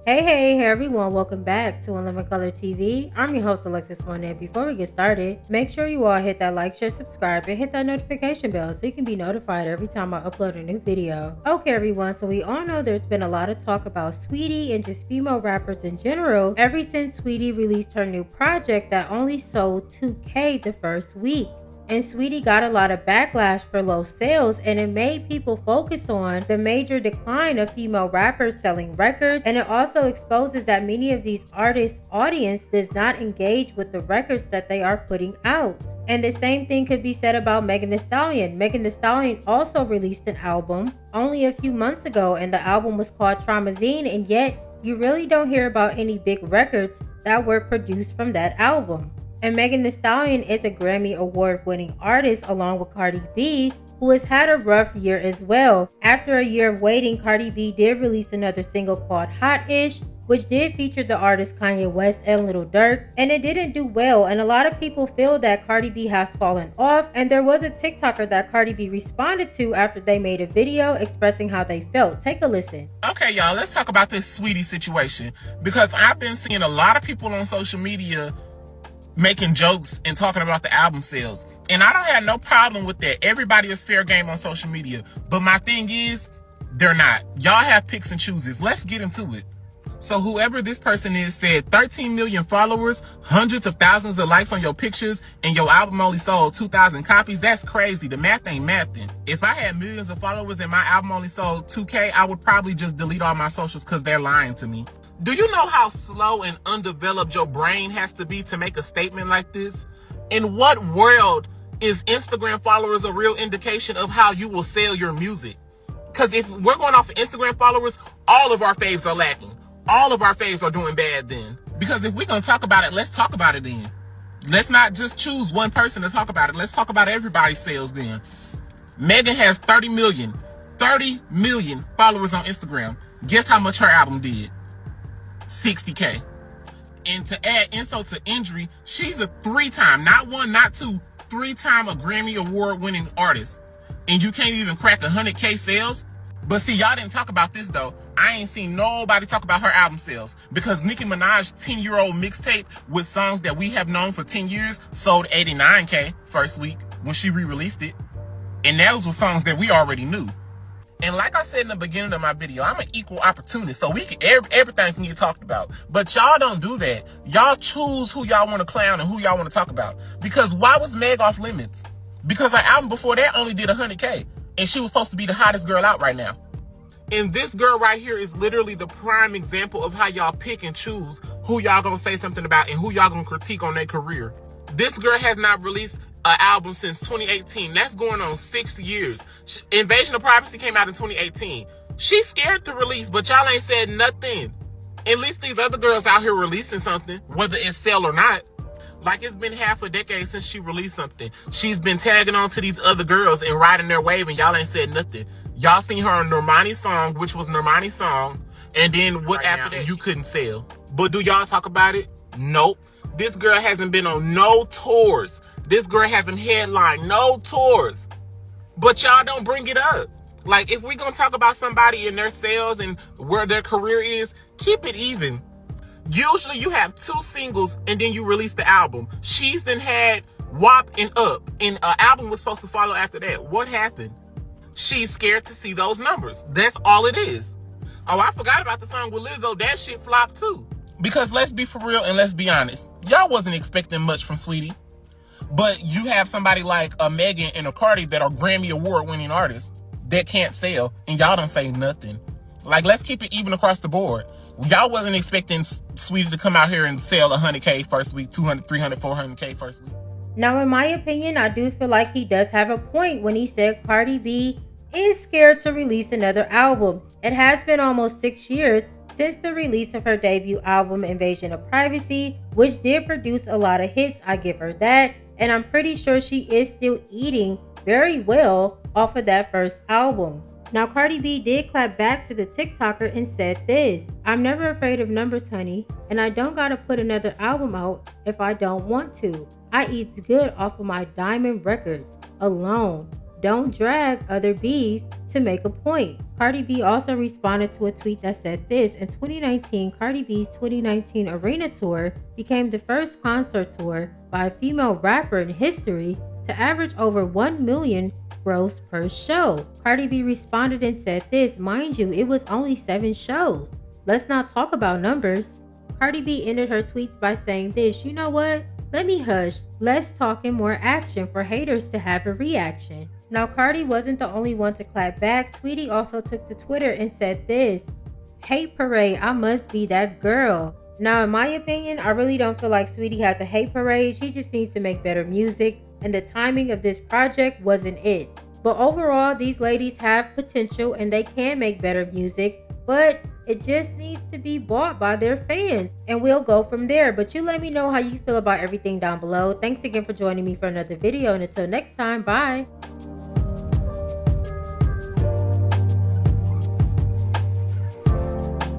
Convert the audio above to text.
Hey everyone, welcome back to In Living Color TV. I'm your host Alexis Monet. Before we get started, make sure you all hit that like, share, subscribe, and hit that notification bell so you can be notified every time I upload a new video. Okay everyone, so we all know there's been a lot of talk about Saweetie and just female rappers in general ever since Saweetie released her new project that only sold 2K the first week. And Saweetie got a lot of backlash for low sales, and it made people focus on the major decline of female rappers selling records, and it also exposes that many of these artists' audience does not engage with the records that they are putting out. And the same thing could be said about Megan Thee Stallion. Megan Thee Stallion also released an album only a few months ago, and the album was called Traumazine, and yet you really don't hear about any big records that were produced from that album. And Megan Thee Stallion is a Grammy Award winning artist along with Cardi B, who has had a rough year as well. After a year of waiting, Cardi B did release another single called Hot-ish, which did feature the artists Kanye West and Lil Durk, and it didn't do well, and a lot of people feel that Cardi B has fallen off, and there was a TikToker that Cardi B responded to after they made a video expressing how they felt. Take a listen. Okay, y'all, let's talk about this Saweetie situation, because I've been seeing a lot of people on social media making jokes and talking about the album sales. And I don't have no problem with that. Everybody is fair game on social media. But my thing is, they're not. Y'all have picks and chooses. Let's get into it. So whoever this person is said 13 million followers, hundreds of thousands of likes on your pictures, and your album only sold 2,000 copies. That's crazy. The math ain't mathing. If I had millions of followers and my album only sold 2K, I would probably just delete all my socials because they're lying to me. Do you know how slow and undeveloped your brain has to be to make a statement like this? In what world is Instagram followers a real indication of how you will sell your music? Because if we're going off of Instagram followers, all of our faves are lacking. All of our faves are doing bad then. Because if we're going to talk about it, let's talk about it then. Let's not just choose one person to talk about it. Let's talk about everybody's sales then. Megan has 30 million followers on Instagram. Guess how much her album did? 60K. And to add insult to injury, she's a three-time, not one, not two, three-time a Grammy Award winning artist. And you can't even crack 100K sales? But see, y'all didn't talk about this though. I ain't seen nobody talk about her album sales, because Nicki Minaj's 10-year-old mixtape with songs that we have known for 10 years sold 89K first week when she re-released it. And those were songs that we already knew. And like I said in the beginning of my video, I'm an equal opportunist, so we can everything can get talked about. But y'all don't do that. Y'all choose who y'all want to clown and who y'all want to talk about. Because why was Meg off limits? Because her album before that only did 100K, and she was supposed to be the hottest girl out right now. And this girl right here is literally the prime example of how y'all pick and choose who y'all gonna say something about and who y'all gonna critique on their career. This girl has not released an album since 2018. That's going on 6 years. Invasion of Privacy came out in 2018. She's scared to release, but y'all ain't said nothing. At least these other girls out here releasing something, whether it's sell or not. Like, it's been half a decade since she released something. She's been tagging on to these other girls and riding their wave, and y'all ain't said nothing. Y'all seen her on Normani's song, which was Normani's song, and then what after that you couldn't sell. But do y'all talk about it? Nope. This girl hasn't been on no tours. This girl hasn't headlined no tours. But y'all don't bring it up. Like, if we're going to talk about somebody and their sales and where their career is, keep it even. Usually you have 2 singles and then you release the album. She's then had WAP and Up, and an album was supposed to follow after that. What happened? She's scared to see those numbers. That's all it is. Oh, I forgot about the song with Lizzo. That shit flopped too. Because let's be for real and let's be honest. Y'all wasn't expecting much from Saweetie. But you have somebody like a Megan and a Cardi that are Grammy Award winning artists that can't sell, and y'all don't say nothing. Like, let's keep it even across the board. Y'all wasn't expecting Saweetie to come out here and sell 100K first week, 200, 300, 400K first week. Now, in my opinion, I do feel like he does have a point when he said Cardi B is scared to release another album. It has been almost 6 years since the release of her debut album, Invasion of Privacy, which did produce a lot of hits. I give her that. And I'm pretty sure she is still eating very well off of that first album. Now, Cardi B did clap back to the TikToker and said this: "I'm never afraid of numbers, honey, and I don't gotta put another album out if I don't want to. I eat good off of my diamond records alone. Don't drag other bees to make a point. Cardi B also responded to a tweet that said this: in 2019, Cardi B's 2019 Arena Tour became the first concert tour by a female rapper in history to average over 1 million gross per show. Cardi B responded and said this: mind you, it was only 7 shows. Let's not talk about numbers. Cardi B ended her tweets by saying this: you know what? Let me hush. Less talking, more action for haters to have a reaction. Now, Cardi wasn't the only one to clap back. Saweetie also took to Twitter and said this: hate parade, I must be that girl. Now, in my opinion, I really don't feel like Saweetie has a hate parade. She just needs to make better music, and the timing of this project wasn't it. But overall, these ladies have potential and they can make better music, but it just needs to be bought by their fans, and we'll go from there. But you let me know how you feel about everything down below. Thanks again for joining me for another video, and until next time, bye.